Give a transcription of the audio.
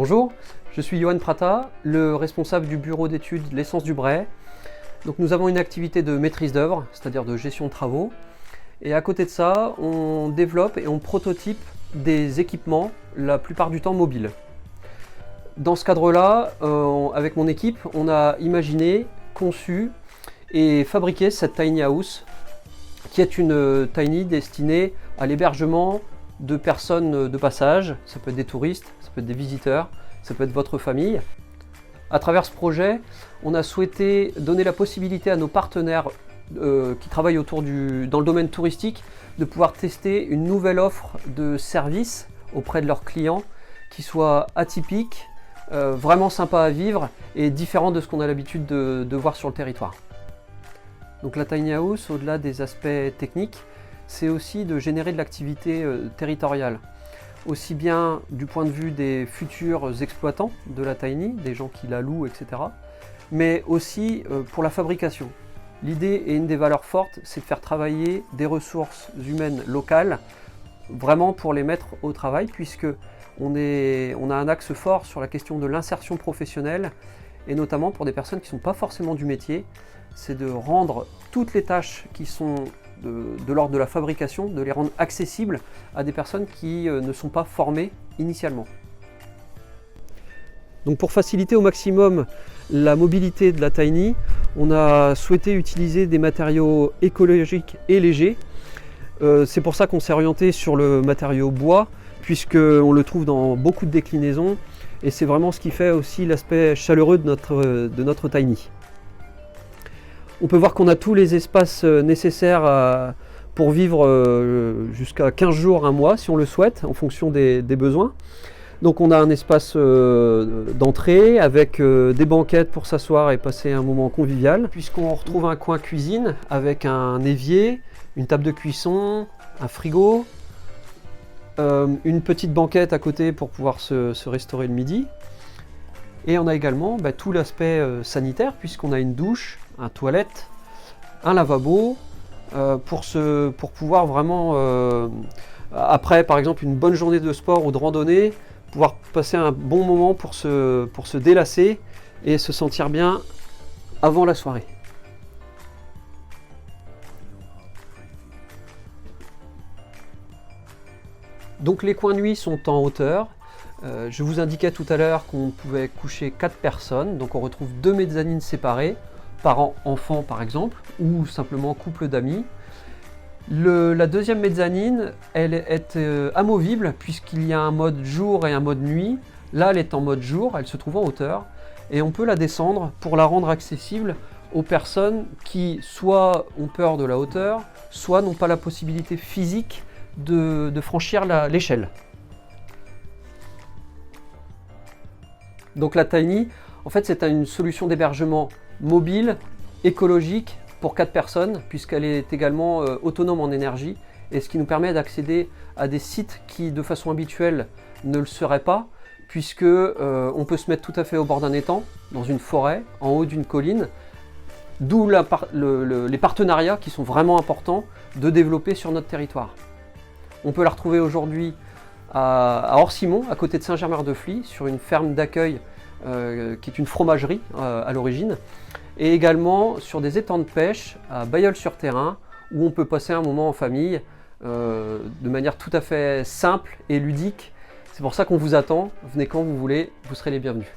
Bonjour, je suis Johan Prata, le responsable du bureau d'études L'Essence du Bray. Donc nous avons une activité de maîtrise d'œuvre, c'est-à-dire de gestion de travaux. Et à côté de ça, on développe et on prototype des équipements, la plupart du temps mobiles. Dans ce cadre-là, avec mon équipe, on a imaginé, conçu et fabriqué cette tiny house, qui est une tiny destinée à l'hébergement de personnes de passage. Ça peut être des touristes, ça peut être des visiteurs, ça peut être votre famille. À travers ce projet, on a souhaité donner la possibilité à nos partenaires qui travaillent dans le domaine touristique de pouvoir tester une nouvelle offre de service auprès de leurs clients qui soit atypique, vraiment sympa à vivre et différent de ce qu'on a l'habitude de voir sur le territoire. Donc la tiny house, au-delà des aspects techniques, c'est aussi de générer de l'activité territoriale, aussi bien du point de vue des futurs exploitants de la tiny, des gens qui la louent, etc., mais aussi pour la fabrication. L'idée et une des valeurs fortes, c'est de faire travailler des ressources humaines locales, vraiment pour les mettre au travail, puisque on a un axe fort sur la question de l'insertion professionnelle, et notamment pour des personnes qui ne sont pas forcément du métier, c'est de rendre toutes les tâches qui sont de l'ordre de la fabrication, de les rendre accessibles à des personnes qui ne sont pas formées initialement. Donc pour faciliter au maximum la mobilité de la tiny, on a souhaité utiliser des matériaux écologiques et légers. C'est pour ça qu'on s'est orienté sur le matériau bois, puisqu'on le trouve dans beaucoup de déclinaisons, et c'est vraiment ce qui fait aussi l'aspect chaleureux de notre tiny. On peut voir qu'on a tous les espaces nécessaires pour vivre jusqu'à 15 jours, un mois si on le souhaite, en fonction des besoins. Donc on a un espace d'entrée avec des banquettes pour s'asseoir et passer un moment convivial, puisqu'on retrouve un coin cuisine avec un évier, une table de cuisson, un frigo, une petite banquette à côté pour pouvoir se restaurer le midi. Et on a également tout l'aspect sanitaire, puisqu'on a une douche, un toilette, un lavabo, pour pouvoir vraiment, après par exemple une bonne journée de sport ou de randonnée, pouvoir passer un bon moment pour se délasser et se sentir bien avant la soirée. Donc les coins nuit sont en hauteur. Je vous indiquais tout à l'heure qu'on pouvait coucher 4 personnes, donc on retrouve 2 mezzanines séparées, parents-enfants par exemple, ou simplement couple d'amis. La deuxième mezzanine, elle est amovible puisqu'il y a un mode jour et un mode nuit. Là, elle est en mode jour, elle se trouve en hauteur, et on peut la descendre pour la rendre accessible aux personnes qui soit ont peur de la hauteur, soit n'ont pas la possibilité physique de franchir l'échelle. Donc la tiny, en fait, c'est une solution d'hébergement mobile, écologique pour 4 personnes, puisqu'elle est également autonome en énergie, et ce qui nous permet d'accéder à des sites qui, de façon habituelle, ne le seraient pas, puisque on peut se mettre tout à fait au bord d'un étang, dans une forêt, en haut d'une colline, d'où les partenariats qui sont vraiment importants de développer sur notre territoire. On peut la retrouver aujourd'hui à Orsimont, à côté de Saint-Germain-de-Fly, sur une ferme d'accueil qui est une fromagerie à l'origine, et également sur des étangs de pêche à Bailleul-sur-Thérain, où on peut passer un moment en famille de manière tout à fait simple et ludique. C'est pour ça qu'on vous attend, venez quand vous voulez, vous serez les bienvenus.